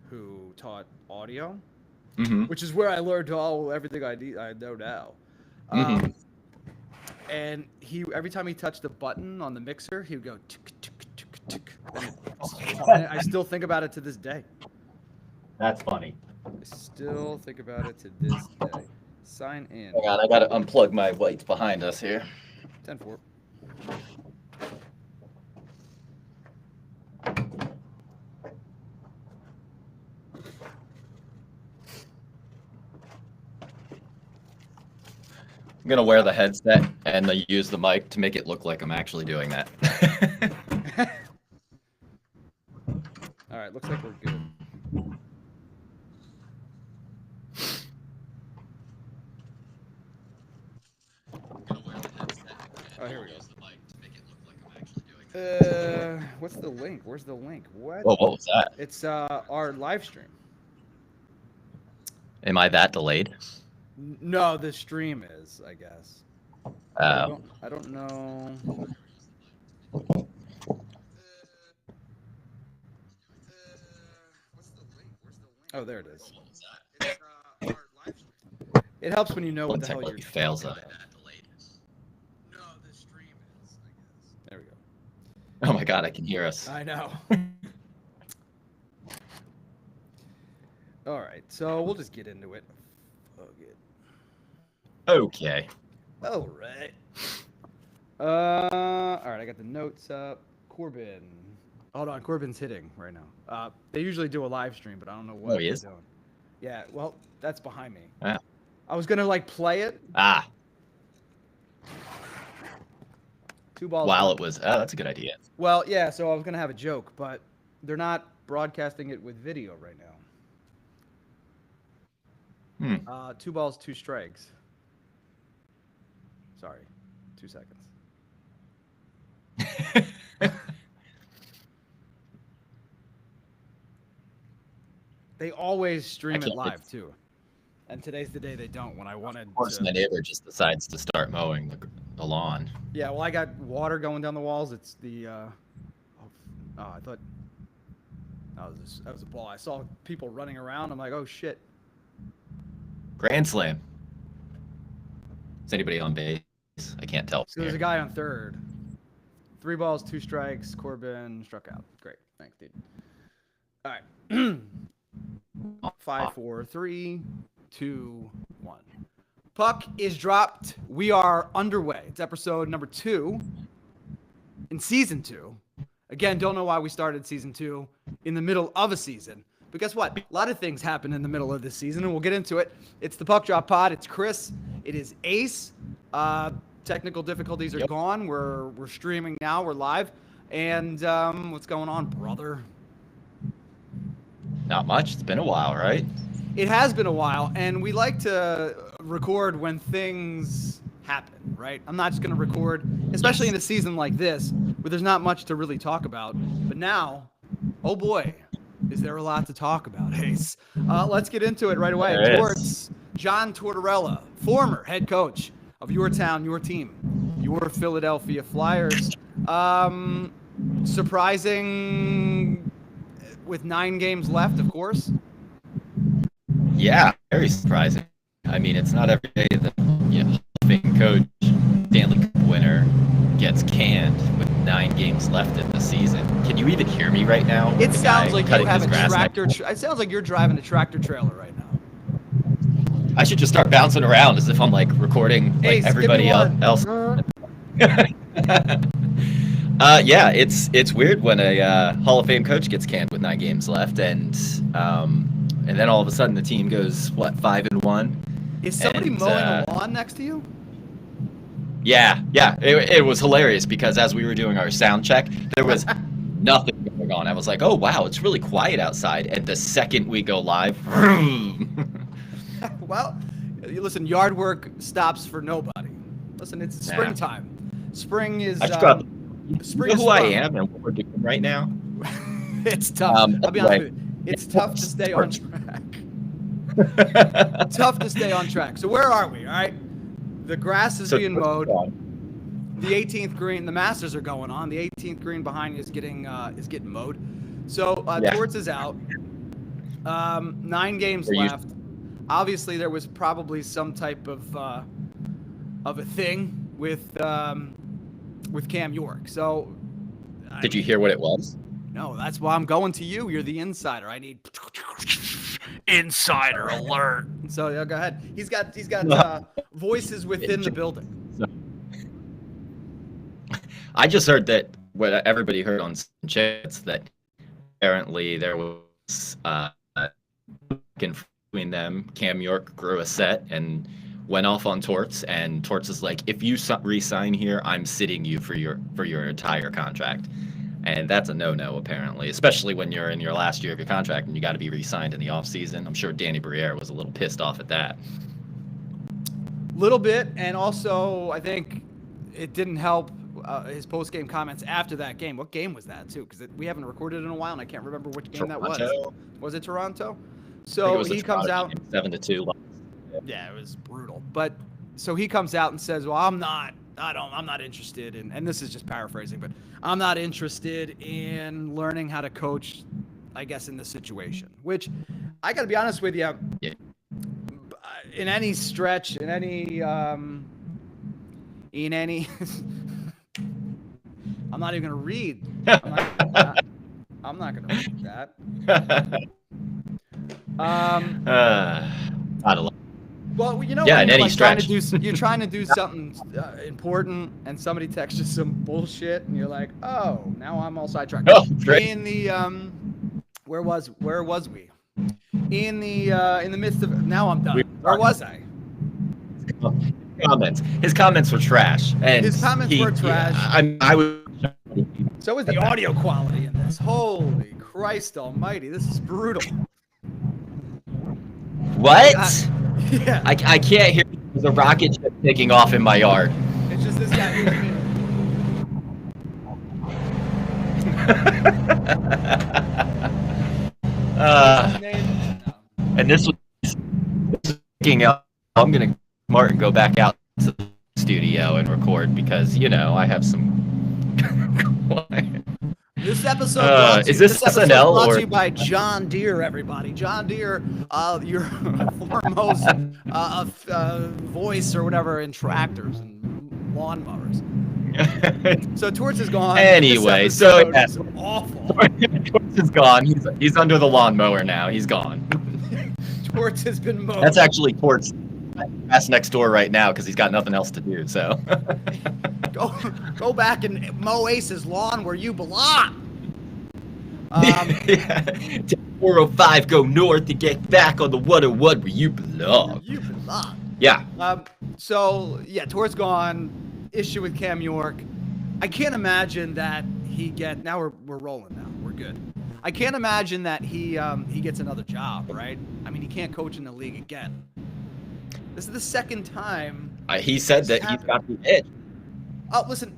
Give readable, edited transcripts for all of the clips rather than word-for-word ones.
who taught audio, Mm-hmm. which is where I learned everything I know now. Mm-hmm. Um, and every time he touched the button on the mixer, he would go tick tick tick tick, and I still think about it to this day. That's funny. I still think about it to this day. Sign in. Hang on, I gotta unplug my lights behind us here. 10-4. I'm gonna wear the headset and use the mic to make it look like I'm actually doing that. All right, looks like we're good. Oh, here we go. What's the link? Where's the link? What? Whoa, what was that? It's our live stream. Am I that delayed? No, the stream is, I guess. I don't know. Oh, there it is. It's our live stream. It helps when you know what the hell you're fails talking up. about. No, the stream is, I guess. There we go. Oh my god, I can hear us. I know. All right, so we'll just get into it. Fuck it. Okay. All right. All right, I got the notes up. Corbin. Hold on, Corbin's hitting right now. They usually do a live stream, but I don't know what he they're is? doing. Yeah, well, that's behind me. Ah. I was gonna play it. Ah. 2 balls. While it was, that's a good idea. Well, yeah. So I was gonna have a joke, but they're not broadcasting it with video right now. 2 balls, 2 strikes. Sorry, 2 seconds. They always stream it live too, and today's the day they don't. When I wanted, Of course, my neighbor just decides to start mowing the lawn. Yeah, well, I got water going down the walls. It's the. I thought. That was a ball. I saw people running around. I'm like, oh shit. Grand slam. Is anybody on base? I can't tell. So there's a guy on third. 3 balls, 2 strikes. Corbin struck out. Great. Thanks, dude. All right. 5, 4, 3, 2, 1. Puck is dropped. We are underway. It's episode number 2 in season 2. Again, don't know why we started season 2 in the middle of a season. But guess what? A lot of things happen in the middle of this season, and we'll get into it. It's the Puck Drop Pod. It's Chris. It is Ace. Technical difficulties are gone. We're streaming now. We're live. And what's going on, brother? Not much. It's been a while, right? It has been a while, and we like to record when things happen, right? I'm not just going to record, especially in a season like this, where there's not much to really talk about. But now, oh boy, is there a lot to talk about, Ace. Let's get into it right away. Torts, John Tortorella, former head coach of your town, your team, your Philadelphia Flyers. Surprising with 9 games left, of course. Yeah, very surprising. I mean, it's not every day that Hall of Fame coach, Stanley Cup winner, gets canned with 9 games left in the season. Can you even hear me right now? It sounds like you have a tractor. It sounds like you're driving a tractor trailer right now. I should just start bouncing around as if I'm recording everybody else. Yeah, it's weird when a Hall of Fame coach gets canned with 9 games left, and then all of a sudden the team goes 5-1. Is somebody mowing a lawn next to you? Yeah. It was hilarious because as we were doing our sound check, there was nothing going on. I was like, oh wow, it's really quiet outside. And the second we go live, well, listen, yard work stops for nobody. Listen, it's springtime. Spring is. Spring. You know who I am and what we're doing right now? It's tough. I'll be honest with you. It's tough to stay on track. Tough to stay on track. So where are we? All right. The grass is being mowed. The 18th green, the Masters are going on. The 18th green behind you is getting mowed. So Torts is out. 9 games left. Obviously, there was probably some type of a thing with Cam York. So, Did you hear what it was? No, that's why I'm going to you. You're the insider. I need insider alert. So yeah, go ahead. He's got voices within the building. I just heard that what everybody heard on chats that apparently there was between them. Cam York grew a set and went off on Torts, and Torts is like, if you re-sign here, I'm sitting you for your entire contract. And that's a no-no, apparently, especially when you're in your last year of your contract and you got to be re-signed in the offseason. I'm sure Danny Briere was a little pissed off at that. Little bit, and also I think it didn't help his post-game comments after that game. What game was that, too? Because we haven't recorded in a while, and I can't remember which game that was. Was it Toronto? So he comes out 7-2. Yeah, it was brutal. But so he comes out and says, "Well, I'm not interested in," and this is just paraphrasing, but I'm not interested in learning how to coach, I guess, in this situation. Which I got to be honest with you, in any stretch, in any, I'm not even gonna read. I'm not gonna read that. Well, you know, when you're, you're trying to do something important, and somebody texts you some bullshit, and you're like, "Oh, now I'm all sidetracked." Oh, great. In the where was we? In the midst of, now I'm done. Where was I? His comments were trash, and his comments were trash. I was. So is the audio quality in this. Holy Christ Almighty! This is brutal. What? Yeah. I can't hear. There's a rocket ship taking off in my yard. It's just this guy. And this was thinking out. I'm gonna Martin go back out to the studio and record because I have some. This episode is this SNL brought or to you by John Deere, everybody. John Deere, your foremost voice or whatever in tractors and lawnmowers. So Torts is gone. Anyway, so it's awful. Torts is gone. He's under the lawnmower now. He's gone. Torts has been mowed. That's actually Torts' ass next door right now because he's got nothing else to do. So go back and mow Ace's lawn where you belong. 405, go north to get back on the 101 where you belong. You belong. Yeah. So yeah, Torts gone. Issue with Cam York. I can't imagine that now we're rolling now. We're good. I can't imagine that he gets another job, right? I mean, he can't coach in the league again. This is the second time. He said that he's got the itch. Oh, listen.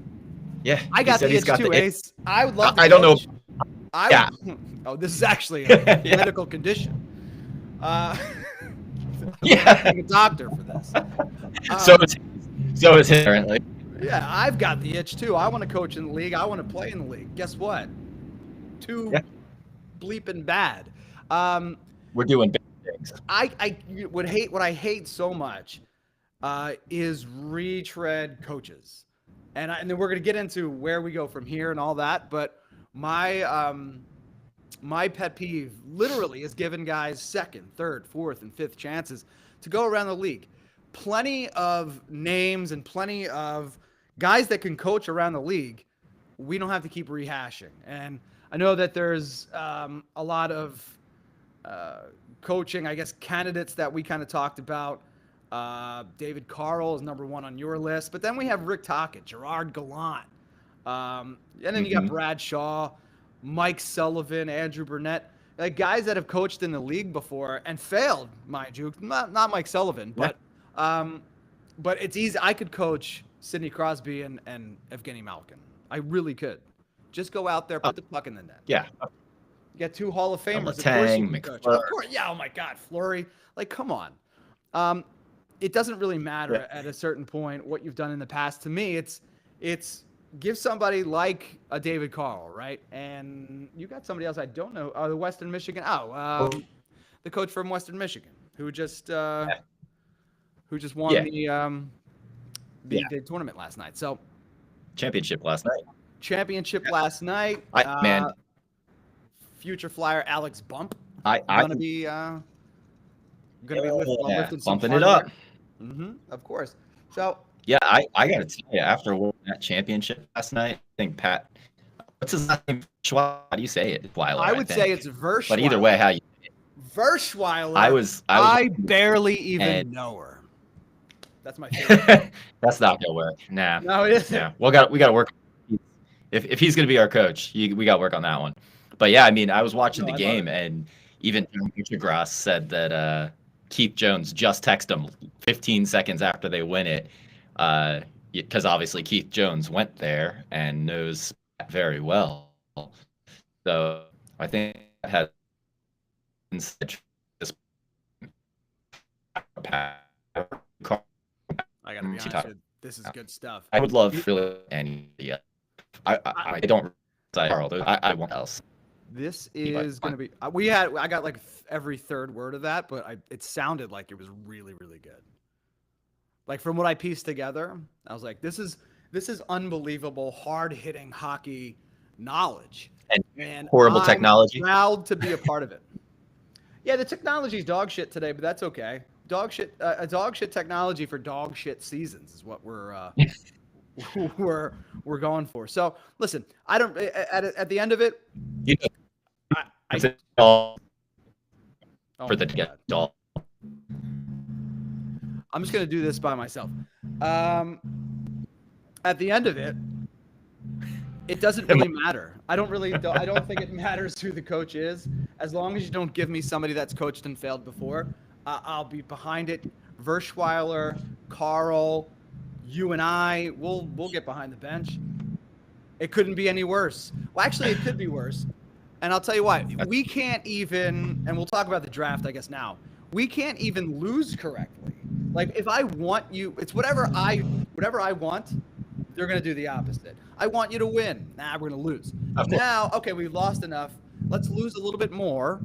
Yeah. I got the itch too, Ace. I would love to I don't know. Oh, this is actually a medical condition. Yeah. I'm a doctor for this. So is he apparently. Yeah, I've got the itch too. I want to coach in the league. I want to play in the league. Guess what? Too bleeping bad. We're doing big things. I would hate what I hate so much is retread coaches, and then we're gonna get into where we go from here and all that. But my pet peeve literally is giving guys second, third, fourth, and fifth chances to go around the league. Plenty of names and plenty of guys that can coach around the league. We don't have to keep rehashing. And I know that there's a lot of coaching, I guess, candidates that we kind of talked about. David Carl is number one on your list. But then we have Rick Tocchet, Gerard Gallant. And then you got Brad Shaw, Mike Sullivan, Andrew Burnett. Like guys that have coached in the league before and failed, mind you. Not Mike Sullivan, but it's easy. I could coach Sidney Crosby and Evgeny Malkin. I really could. Just go out there, put the puck in the net. Yeah. You get 2 Hall of Famers. Of course. Yeah. Oh my God, Fleury. Like, come on. It doesn't really matter at a certain point what you've done in the past. To me, it's give somebody like a David Carl, right? And you got somebody else I don't know. The Western Michigan. the coach from Western Michigan, who just won Yeah, the tournament last night. So championship last night. championship last night. Man, Future flyer Alex Bump I gonna be lifting some bumping it up. Of course. So yeah, I gotta tell you, after winning that championship last night, I think Pat, what's his last name? How do you say it? Weiler, I would say it's Verschweiler. But either way, how you Verschweiler. I barely even know her. That's my favorite. That's not gonna work. Nah. No, it isn't. Yeah, we got to work. If he's gonna be our coach, we got to work on that one. But yeah, I mean, I was watching the game, and even Grass said that Keith Jones just texted him 15 seconds after they win it, because obviously Keith Jones went there and knows very well. So I think that has this. I gotta be honest, this is good stuff. I would love really any. Yeah, I don't. I want else. This is going to be. I got like every third word of that, but it sounded like it was really, really good. Like from what I pieced together, I was like, this is unbelievable, hard hitting hockey knowledge and horrible technology. I'm proud to be a part of it. Yeah, the technology's dog shit today, but that's okay. Dog shit, a dog shit technology for dog shit seasons is what we're going for. So listen, I don't at the end of it. For the get doll. I'm just gonna do this by myself. At the end of it, it doesn't really matter. I don't think it matters who the coach is, as long as you don't give me somebody that's coached and failed before. I'll be behind it. Verschweiler, Carl, you and I, we'll get behind the bench. It couldn't be any worse. Well, actually, it could be worse. And I'll tell you why. We can't even, and we'll talk about the draft, I guess, now. We can't even lose correctly. Like, if I want you, it's whatever I want, they're going to do the opposite. I want you to win. Nah, we're going to lose. Now, okay, we've lost enough. Let's lose a little bit more,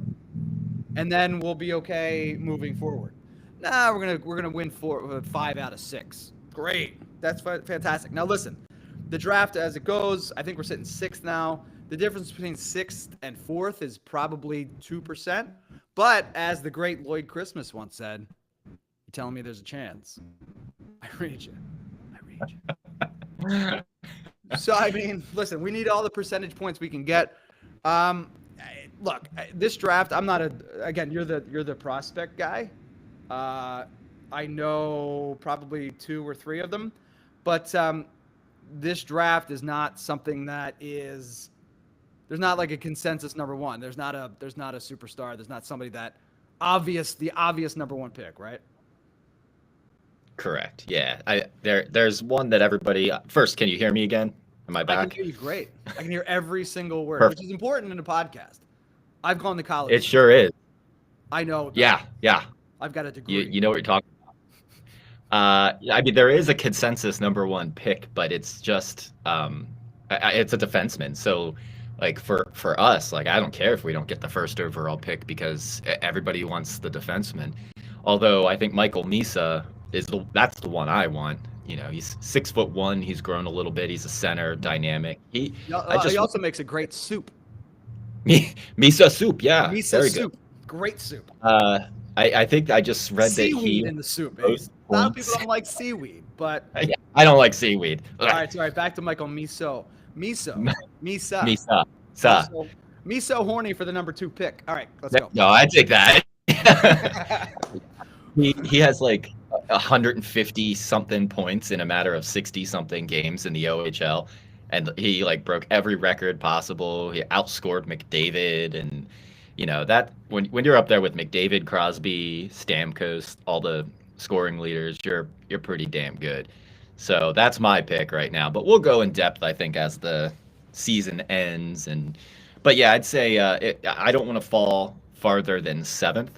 and then we'll be okay moving forward. Nah, we're gonna win 5 out of 6. Great. That's fantastic. Now, listen, the draft as it goes, I think we're sitting 6th now. The difference between 6th and 4th is probably 2%. But as the great Lloyd Christmas once said, you're telling me there's a chance. I read you. So, I mean, listen, we need all the percentage points we can get. Look, this draft, I'm not again, you're the prospect guy. I know probably 2 or 3 of them, but this draft is not something that is. There's not like a consensus number one. There's not a superstar. There's not somebody the obvious number 1 pick, right? Correct. Yeah. There's one that everybody. First, can you hear me again? Am I back? I can hear you great. I can hear every single word, Perfect. Which is important in a podcast. I've gone to college. It sure is. I know. Yeah. I've got a degree. You know what you're talking about. I mean, there is a consensus number 1 pick, but it's just it's a defenseman. So, like for us, like I don't care if we don't get the 1st overall pick because everybody wants the defenseman. Although I think Michael Misa that's the one I want. You know, he's 6'1". He's grown a little bit. He's a center, dynamic. He also makes a great soup. Miso soup, yeah. Miso soup, good. Great soup. I think I just read seaweed that he in the soup. A lot of people don't like seaweed, but I don't like seaweed. All right. Back to Michael Misa. Miso horny for the number 2 pick. All right, let's go. No, I take that. He has like 150 something points in a matter of 60 something games in the OHL, and he like broke every record possible. He outscored McDavid, and you know that when you're up there with McDavid, Crosby, Stamkos, all the scoring leaders, you're pretty damn good. So that's my pick right now. But we'll go in depth, I think, as the season ends. But yeah, I'd say I don't want to fall farther than 7th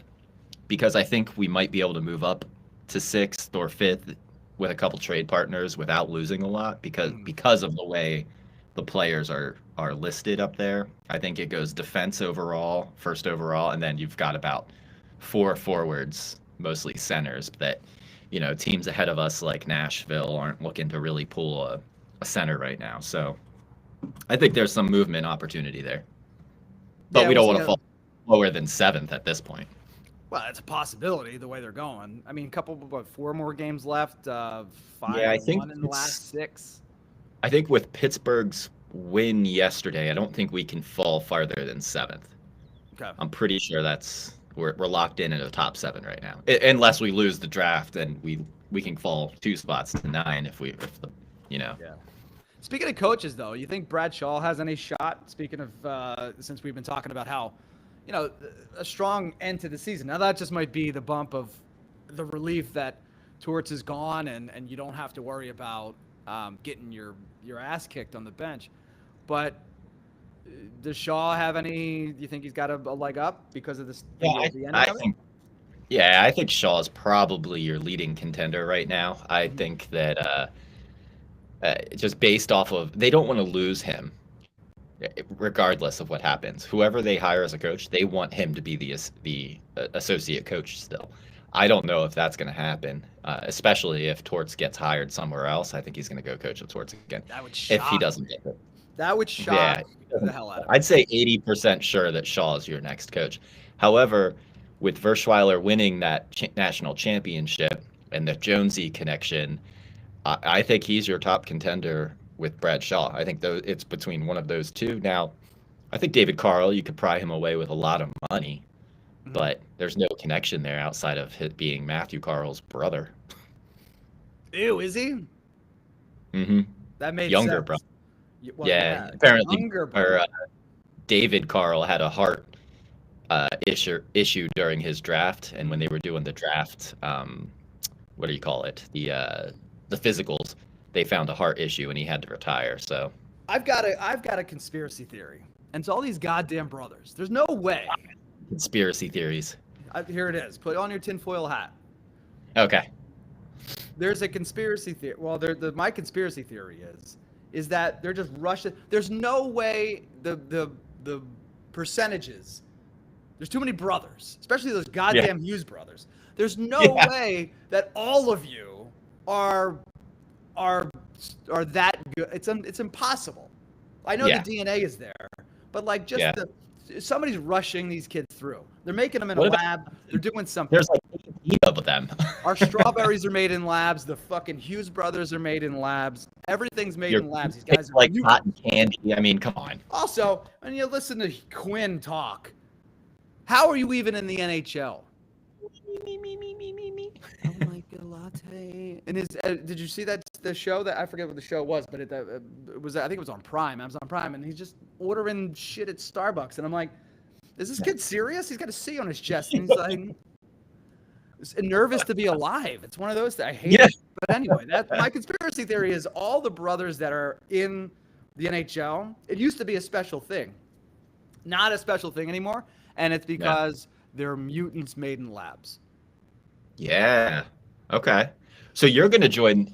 because I think we might be able to move up to 6th or 5th with a couple trade partners without losing a lot because of the way the players are listed up there. I think it goes defense overall, 1st overall, and then you've got about 4 forwards, mostly centers, that, teams ahead of us like Nashville aren't looking to really pull a center right now. So I think there's some movement opportunity there. But Yeah, we we'll don't see want to how. fall lower than 7th at this point. Well, it's a possibility the way they're going. I mean, what, 4 more games left? 5 Yeah, I and think 1 in the last 6. I think with Pittsburgh's win yesterday, I don't think we can fall farther than 7th. Okay. I'm pretty sure we're locked in the top 7 right now, unless we lose the draft and we can fall 2 spots to 9 Yeah. Speaking of coaches, though, you think Brad Shaw has any shot? Speaking of, since we've been talking about how, a strong end to the season. Now that just might be the bump of the relief that Torts is gone, and you don't have to worry about getting your ass kicked on the bench. But does Shaw have any? Do you think he's got a leg up because of this? Yeah, The ending I of it? think I think Shaw's probably your leading contender right now. I think that just based off of, they don't want to lose him, regardless of what happens. Whoever they hire as a coach, they want him to be the associate coach still. I don't know if that's going to happen, especially if Torts gets hired somewhere else. I think he's going to go coach at Torts again. That would If he shock doesn't me. get it. That would shock Yeah, the hell out of me. I'd say 80% sure that Shaw is your next coach. However, with Verschweiler winning that national championship and the Jonesy connection, I think he's your top contender with Brad Shaw. I think it's between one of those two. Now, I think David Carl, you could pry him away with a lot of money, but there's no connection there outside of it being Matthew Carl's brother. Ew, is he? Mm-hmm. That made Younger sense. brother. Well, Yeah, apparently, younger brother. David Carl had a heart issue during his draft, and when they were doing the draft, what do you call it? The physicals, they found a heart issue, and he had to retire. So I've got a conspiracy theory, and it's all these goddamn brothers. There's no way. conspiracy theories. Here it is. Put on your tinfoil hat. Okay. There's a conspiracy theory. Well, my conspiracy theory is that they're just rushing. There's no way the percentages. There's too many brothers, especially those goddamn Hughes brothers. There's no way that all of you are that good. It's impossible. I know the DNA is there, but like somebody's rushing these kids through. They're making them in a lab. They're doing something. There's like 8 of them. Our strawberries are made in labs. The fucking Hughes brothers are made in labs. Everything's made in labs. These guys are like cotton candy. I mean, come on. Also, when you listen to Quinn talk, how are you even in the NHL? Me. I like a latte. And did you see the show that I forget what the show was, but it was, I think it was on Prime, Amazon Prime, and he's just ordering shit at Starbucks, and I'm like, is this kid serious? He's got a C on his chest, and he's like nervous to be alive. It's one of those that I hate. Yeah. But anyway, my conspiracy theory is all the brothers that are in the NHL. It used to be a special thing, not a special thing anymore, and it's because they're mutants made in labs. Yeah. Okay. So you're gonna join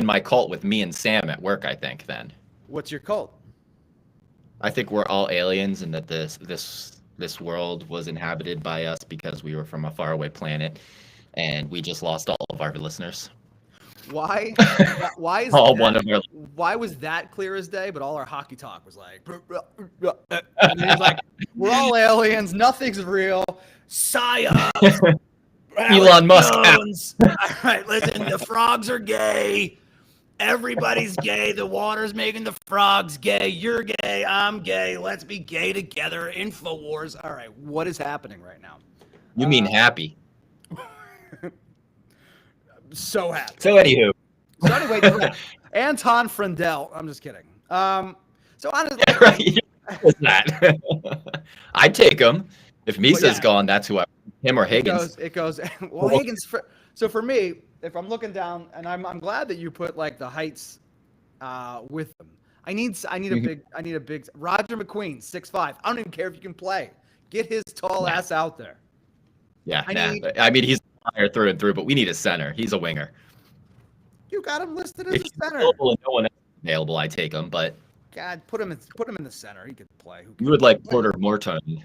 my cult with me and Sam at work, I think, then. What's your cult? I think we're all aliens, and that this world was inhabited by us because we were from a faraway planet, and we just lost all of our listeners. Why? Why is why was that clear as day? But all our hockey talk was like, and he's like, we're all aliens. Nothing's real. Psyops. Elon Musk. All right, listen. The frogs are gay. Everybody's gay. The water's making the frogs gay. You're gay. I'm gay. Let's be gay together. InfoWars. All right, what is happening right now? You mean happy? So happy. So anyway, Anton Frendel. I'm just kidding. So honestly, that? I'd take him if Misa's gone. That's who him or Higgins. It goes. Well, Higgins. So for me, if I'm looking down, and I'm glad that you put like the heights with them. I need a big Roger McQueen, 6'5". I don't even care if you can play. Get his tall ass out there. Yeah, I mean, he's higher through and through, but we need a center. He's a winger. You got him listed as if a center. No one else is available, I take him. But God, put him in the center. He could play. You would like Porter Morton.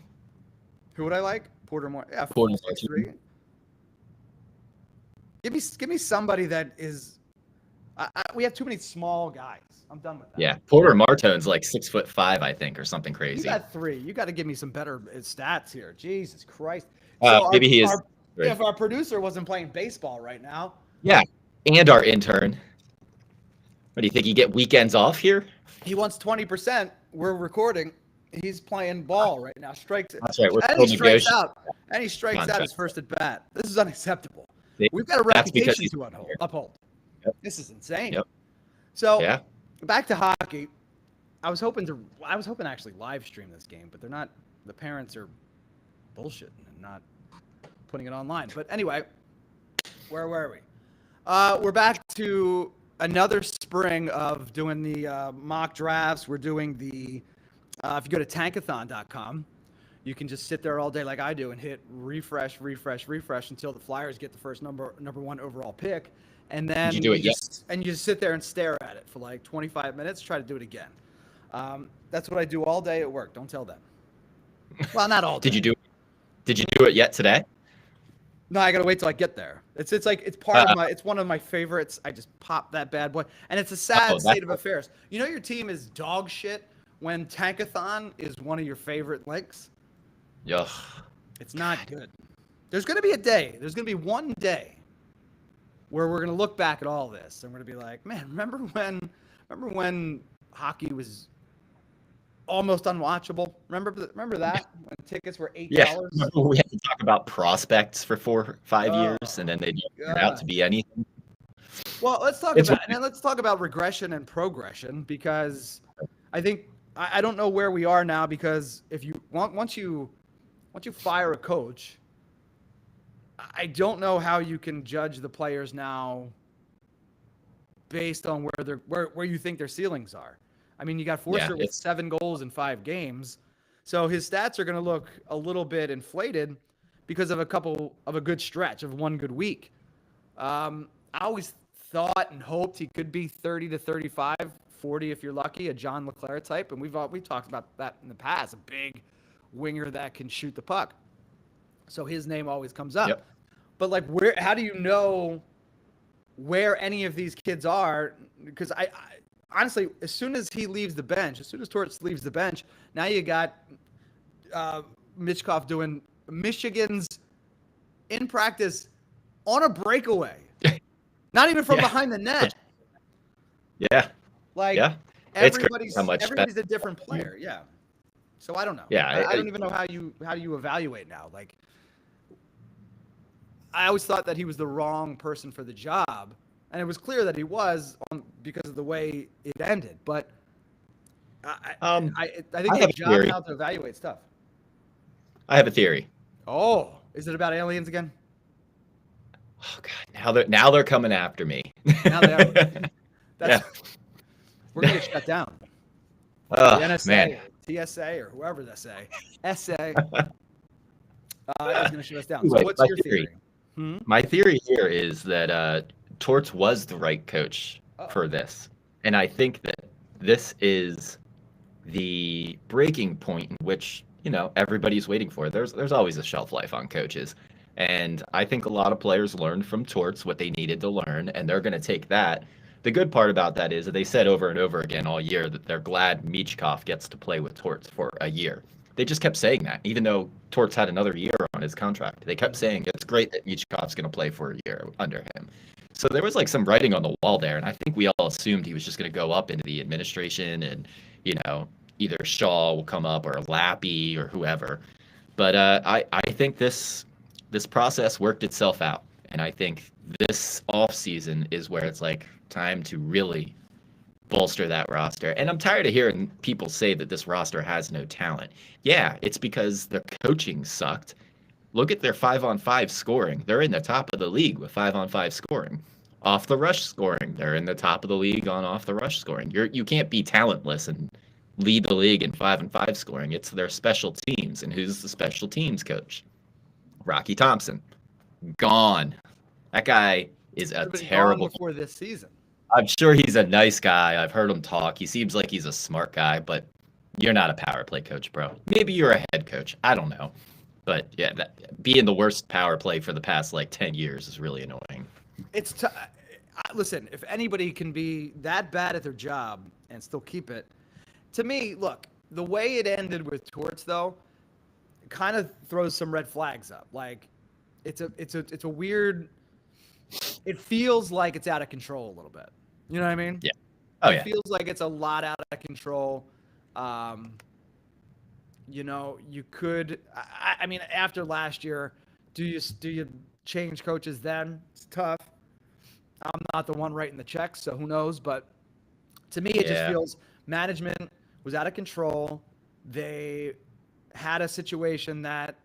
Who would I like? Porter Moore. Yeah, Porter 6'3". Give me somebody that is. We have too many small guys. I'm done with that. Yeah, Porter Martone's like 6'5", I think, or something You crazy. got 3. You got to give me some better stats here. Jesus Christ. So Maybe he is. If our producer wasn't playing baseball right now. Yeah, and our intern. What do you think? You get weekends off here? He wants 20%. We're recording. He's playing ball right now. Strikes. That's right. We're and still he strikes negotiating. out. And he strikes out his first at bat. This is unacceptable. We've got a That's because reputation he's to uphold. Yep. This is insane. Yep. So Yeah. back to hockey. I was hoping to actually live stream this game, but they're not. The parents are bullshitting and not putting it online. But anyway, where were we? We're back to another spring of doing the mock drafts. We're doing the if you go to tankathon.com, you can just sit there all day like I do and hit refresh until the Flyers get the first number 1 overall pick, and then Did you do it yet? and you just sit there and stare at it for like 25 minutes. Try to do it again. That's what I do all day at work. Don't tell them. Well, not all day. Did you do it yet today? No, I gotta wait till I get there. It's part of my. It's one of my favorites. I just pop that bad boy, and it's a sad state of affairs. You know, your team is dog shit when Tankathon is one of your favorite links. Ugh. It's not good. There's gonna be a day. There's gonna be one day where we're gonna look back at all this and we're gonna be like, man, remember when hockey was almost unwatchable? Remember that when tickets were $8? Yeah. We had to talk about prospects for 4 or 5 years, and then they didn't turn out to be anything. Well, let's talk about regression and progression, because I think I don't know where we are now, because if you once you fire a coach, I don't know how you can judge the players now based on where you think their ceilings are. I mean, you got Forster with 7 goals in 5 games. So his stats are going to look a little bit inflated because of a good stretch of one good week. I always thought and hoped he could be 30 to 35, 40 if you're lucky, a John LeClaire type. And we've talked about that in the past, a big winger that can shoot the puck. So his name always comes up. Yep. But how do you know where any of these kids are? Because I honestly, as soon as he leaves the bench, as soon as Torts leaves the bench, now you got Michkov doing Michigan's in practice on a breakaway, not even from behind the net. Yeah. Everybody's better. a different player. Yeah. So I don't know. Yeah. I don't even know how you evaluate now. Like, I always thought that he was the wrong person for the job. And it was clear that he was because of the way it ended. But I think his job now to evaluate stuff. I have a theory. Oh, is it about aliens again? Oh God! Now they're coming after me. Now they are. We're gonna get shut down. The NSA, man. Or TSA, or whoever they say, SA, is gonna shut us down. Anyway, so what's your theory? My theory here is that Torts was the right coach for this. And I think that this is the breaking point in which, everybody's waiting for. There's always a shelf life on coaches. And I think a lot of players learned from Torts what they needed to learn, and they're going to take that. The good part about that is that they said over and over again all year that they're glad Michkov gets to play with Torts for a year. They just kept saying that, even though Torts had another year on his contract. They kept saying it's great that Michkov's going to play for a year under him. So there was some writing on the wall there, and I think we all assumed he was just going to go up into the administration and, either Shaw will come up or Lappy or whoever. But I think this process worked itself out, and I think this offseason is where it's time to really bolster that roster. And I'm tired of hearing people say that this roster has no talent. Yeah, it's because the coaching sucked. Look at their 5-on-5 scoring. They're in the top of the league with 5-on-5 scoring. Off the rush scoring, they're in the top of the league on off the rush scoring. You can't be talentless and lead the league in 5-on-5 scoring. It's their special teams. And who's the special teams coach? Rocky Thompson. Gone. That guy is a terrible. Before this season. I'm sure he's a nice guy. I've heard him talk. He seems like he's a smart guy, but you're not a power play coach, bro. Maybe you're a head coach. I don't know. But yeah, being the worst power play for the past like 10 years is really annoying. Listen, if anybody can be that bad at their job and still keep it, to me, look, the way it ended with Torts though, kind of throws some red flags up. Like, it's a weird. It feels like it's out of control a little bit. You know what I mean? Yeah. Oh it yeah. feels like it's a lot out of control. You could. I mean, after last year, do you change coaches then? It's tough. I'm not the one writing the checks, so who knows? But to me, it just feels management was out of control. They had a situation that,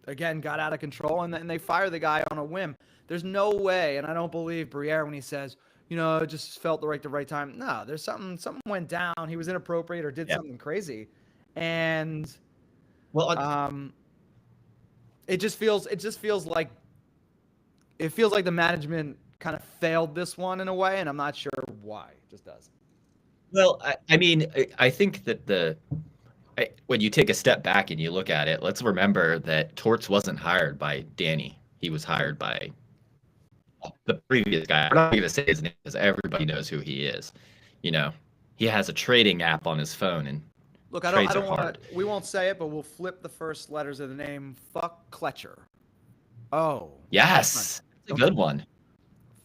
again, got out of control, and then they fire the guy on a whim. There's no way, and I don't believe Briere when he says, it just felt the right time. No, there's something went down. He was inappropriate or did something crazy, and it just feels like the management kind of failed this one in a way, and I'm not sure why. It just does. Well, I mean, I think that when you take a step back and you look at it, let's remember that Torts wasn't hired by Danny. He was hired by the previous guy. I'm not going to say his name because everybody knows who he is. He has a trading app on his phone, and look, I don't want to. We won't say it, but we'll flip the first letters of the name. Fuck Kletcher. Oh, yes, that's a good one.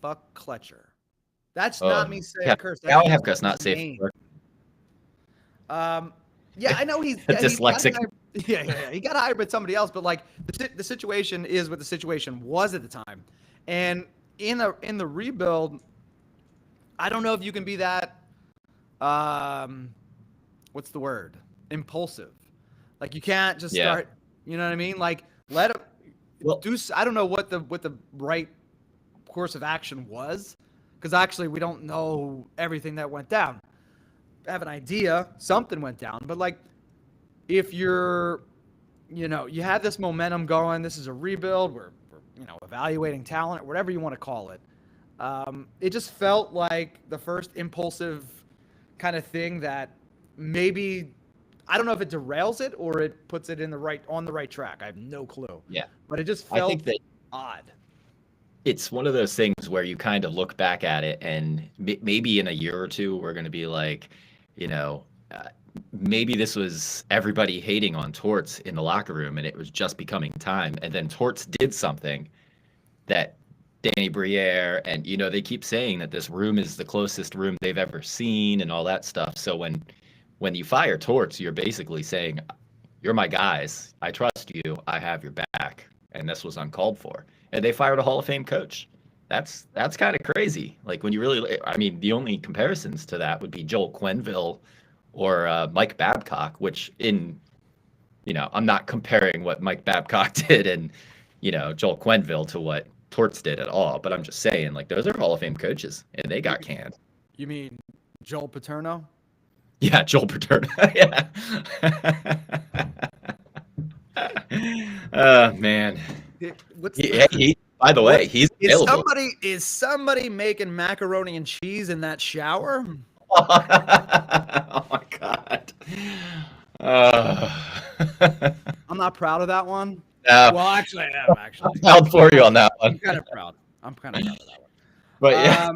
Fuck Kletcher. That's not me saying curse. Now I have cuss, not safe. Yeah, I know he's dyslexic. Yeah. He got hired by somebody else, but like the situation is what the situation was at the time, and in the rebuild, I don't know if you can be that. What's the word? Impulsive. Like you can't just start. You know what I mean? Like let him do. I don't know what the right course of action was, because actually we don't know everything that went down. I have an idea something went down, but like if you're, you have this momentum going, this is a rebuild, we're evaluating talent, whatever you want to call it. It just felt like the first impulsive kind of thing that maybe, I don't know if it derails it or it puts it on the right track. I have no clue. Yeah. But it just felt I think that odd. It's one of those things where you kind of look back at it, and maybe in a year or two, we're going to be like, maybe this was everybody hating on Torts in the locker room, and it was just becoming time. And then Torts did something that Danny Briere, and they keep saying that this room is the closest room they've ever seen, and all that stuff. So when you fire Torts, you're basically saying, "You're my guys. I trust you. I have your back." And this was uncalled for. And they fired a Hall of Fame coach. That's kind of crazy. Like when you really, I mean, the only comparisons to that would be Joel Quenneville or Mike Babcock, which I'm not comparing what Mike Babcock did and, Joel Quenneville to what Torts did at all. But I'm just saying, like, those are Hall of Fame coaches, and they got canned. You mean Joel Paterno? Yeah, Joel Paterno. Yeah. Man. By the way, he's available. Is somebody making macaroni and cheese in that shower? Oh my God. I'm not proud of that one. Well, actually, I am. Actually, I'm proud for you on that one. I'm kind of proud of that one. But yeah.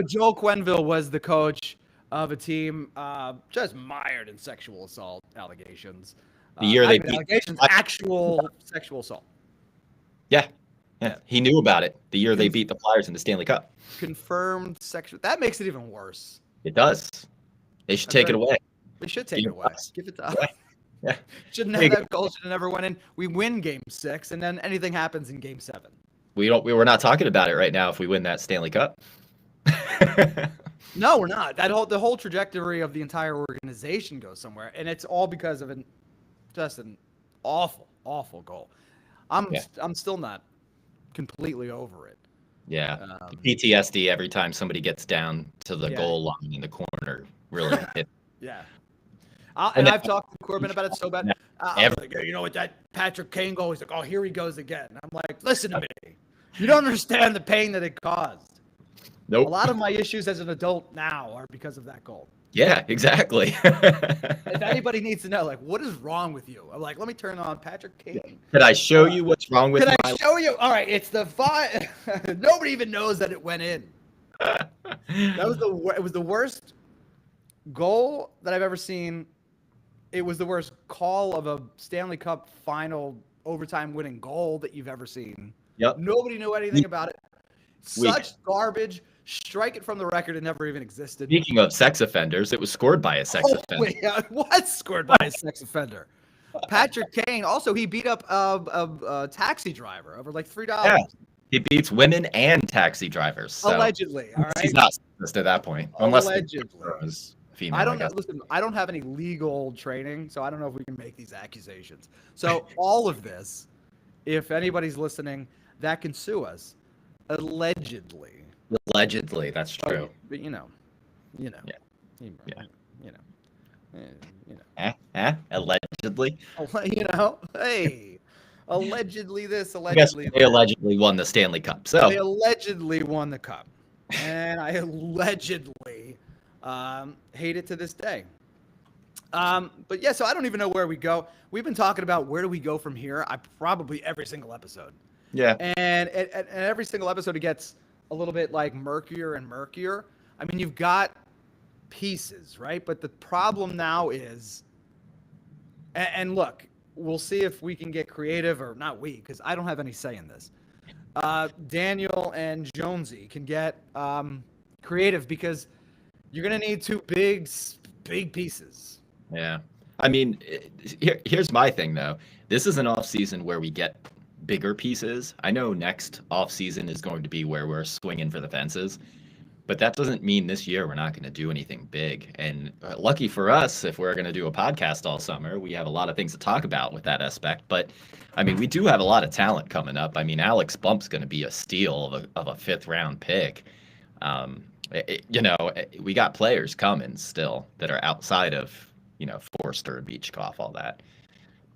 Joel Quenneville was the coach of a team just mired in sexual assault allegations. The year they actual sexual assault. Yeah. He knew about it the year they beat the Flyers in the Stanley Cup. Confirmed sexual. That makes it even worse. It does. They should take it away. They should take it away. Give it to us. Yeah. That goal should have never went in. We win Game 6, and then anything happens in Game 7. We're not talking about it right now. If we win that Stanley Cup. No, we're not. The whole trajectory of the entire organization goes somewhere, and it's all because of just an awful goal. I'm still not completely over it. Yeah, PTSD every time somebody gets down to the goal line in the corner really hit. Yeah. I've talked to Corbin about it so bad. I was like, what, that Patrick Kane goal? He's like, oh, here he goes again. I'm like, listen to me. You don't understand the pain that it caused. Nope. A lot of my issues as an adult now are because of that goal. Yeah, exactly. If anybody needs to know, like, what is wrong with you? I'm like, let me turn on Patrick Kane. Could I show you what's wrong with Can I my show you? All right, it's the five. Nobody even knows that it went in. That was it was the worst goal that I've ever seen. It was the worst call of a Stanley Cup final overtime winning goal that you've ever seen. Yep. Nobody knew anything about it. Weak. Such garbage. Strike it from the record. It never even existed. Speaking of sex offenders, it was scored by a sex offender. It was scored by a sex offender. Patrick Kane. Also, he beat up a taxi driver over like $3. Yeah. He beats women and taxi drivers. So Allegedly. All right. he's not sexist at that point. Unless Allegedly. was female. I don't know. Listen, I don't have any legal training, so I don't know if we can make these accusations. So all of this, if anybody's listening, that can sue us. Allegedly. Allegedly, that's true. But you know. Yeah. You know. Allegedly. You know. Hey. Allegedly this, I guess allegedly they allegedly won the Stanley Cup. So they allegedly won the cup. And I allegedly hate it to this day. But yeah, so I don't even know where we go. We've been talking about where do we go from here. Probably every single episode. yeah. And every single episode, it gets a little bit like murkier and murkier. I mean, you've got pieces, right? But the problem now is, and look, we'll see if we can get creative, or not we, because I don't have any say in this. Daniel and Jonesy can get creative, because you're going to need two big pieces. Yeah. I mean, here's my thing, though. This is an off season where we get bigger pieces. I know next off season is going to be where we're swinging for the fences, but that doesn't mean this year we're not going to do anything big. And lucky for us, if we're going to do a podcast all summer, we have a lot of things to talk about with that aspect. But I mean, we do have a lot of talent coming up. I mean, Alex Bump's going to be a steal of a 5th round pick. We got players coming still that are outside of, Forster and Beachcoff, all that.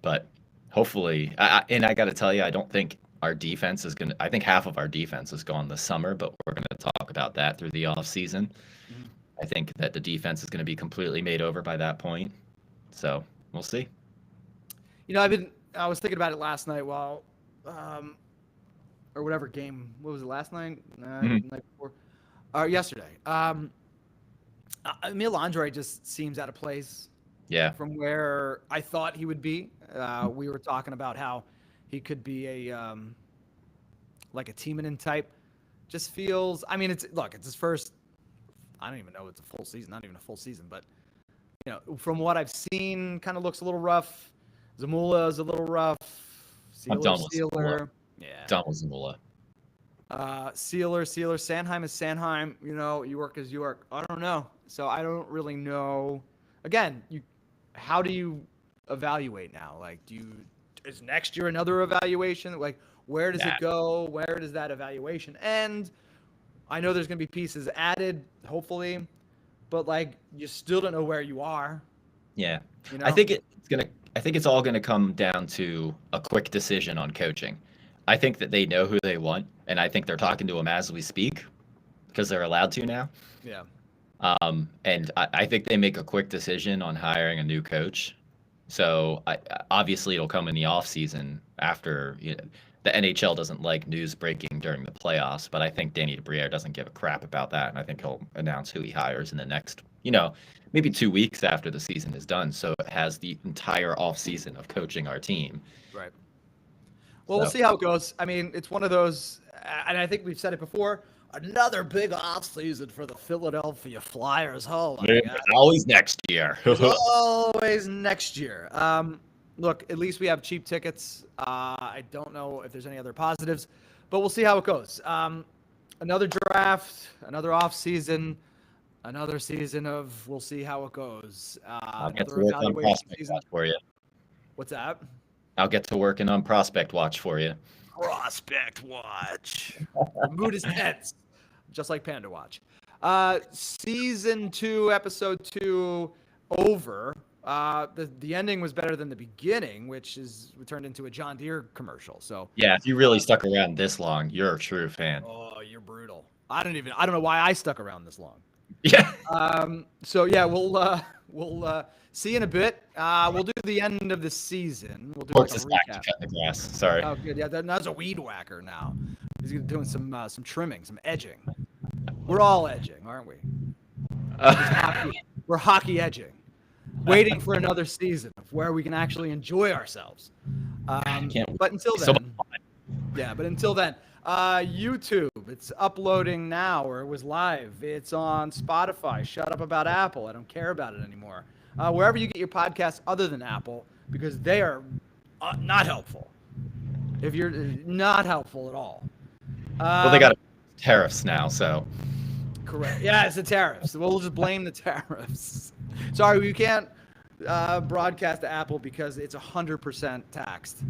But hopefully, and I got to tell you, I don't think our defense is I think half of our defense is gone this summer, but we're going to talk about that through the off season. Mm-hmm. I think that the defense is going to be completely made over by that point. So we'll see. I was thinking about it last night while, or whatever game, what was it, last night? Night before? Yesterday. Emil Andre just seems out of place. Yeah. From where I thought he would be. We were talking about how he could be like a Timonen type. Just feels, I mean, it's his first, I don't even know if it's a full season, not even a full season, but, from what I've seen, kind of looks a little rough. Zamula is a little rough. Sealer. Yeah. Done with Zamula. Sealer. Sanheim is Sanheim. York is York. I don't know. So I don't really know. Again, how do you evaluate now? Like, is next year another evaluation? Like, where does it go? Where does that evaluation end? I know there's going to be pieces added, hopefully, but like, you still don't know where you are. Yeah. I think it's all going to come down to a quick decision on coaching. I think that they know who they want, and I think they're talking to them as we speak, because they're allowed to now. Yeah. And I think they make a quick decision on hiring a new coach. So obviously it'll come in the off season after, the NHL doesn't like news breaking during the playoffs, but I think Danny DeBriere doesn't give a crap about that. And I think he'll announce who he hires in the next, maybe 2 weeks after the season is done. So it has the entire off season of coaching our team. Right. Well, we'll see how it goes. I mean, it's one of those, and I think we've said it before, another big offseason for the Philadelphia Flyers. Oh, my God. Always next year. Always next year. Look, at least we have cheap tickets. I don't know if there's any other positives, but we'll see how it goes. Another draft, another offseason, another season of we'll see how it goes. I'll get to work on Prospect Watch for you. What's that? I'll get to working on Prospect Watch for you. Prospect Watch. The mood is tense, just like Panda Watch. Season 2, episode 2, over. The ending was better than the beginning, which turned into a John Deere commercial. So yeah, if you really stuck around this long, you're a true fan. Oh, you're brutal. I don't know why I stuck around this long. Yeah. So yeah, we'll see you in a bit. We'll do the end of the season. We'll do Torts like is a back to recap. cut the grass. Sorry. Oh, good. Yeah, that's a weed whacker now. He's doing some trimming, some edging. We're all edging, aren't we? We're hockey edging, waiting for another season of where we can actually enjoy ourselves. But until then, YouTube, it's uploading now, or it was live. It's on Spotify. Shut up about Apple. I don't care about it anymore. Wherever you get your podcasts other than Apple, because they are not helpful. If you're not helpful at all. Well, they got tariffs now, so. Correct. Yeah, it's the tariffs. We'll just blame the tariffs. Sorry, we can't broadcast to Apple because it's 100% taxed.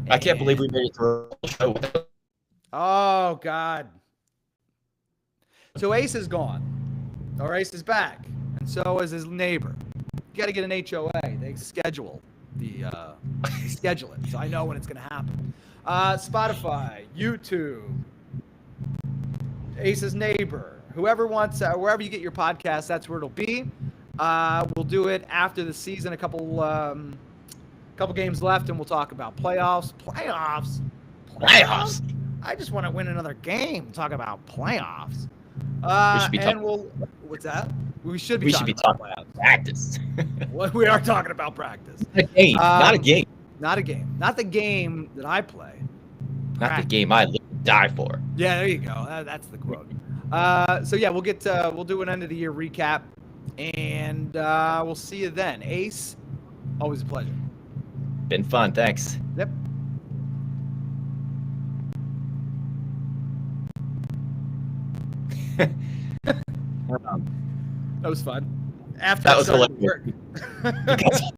I can't believe we made it through the show. Oh, God. So Ace is gone. Or Ace is back. And so is his neighbor. You got to get an HOA. They schedule schedule it. So I know when it's going to happen. Spotify, YouTube, Ace's neighbor, whoever wants, wherever you get your podcast, that's where it'll be. We'll do it after the season. A couple games left, and we'll talk about playoffs. Playoffs. I just want to win another game. Talk about playoffs. What's that? We should be talking about practice. We are talking about practice. A game, not a game. Not a game. Not the game that I play. Not the game I live and die for. Yeah, there you go. That's the quote. So yeah, we'll do an end of the year recap, and we'll see you then. Ace, always a pleasure. Been fun. Thanks. Yep. That was fun. After that was hilarious.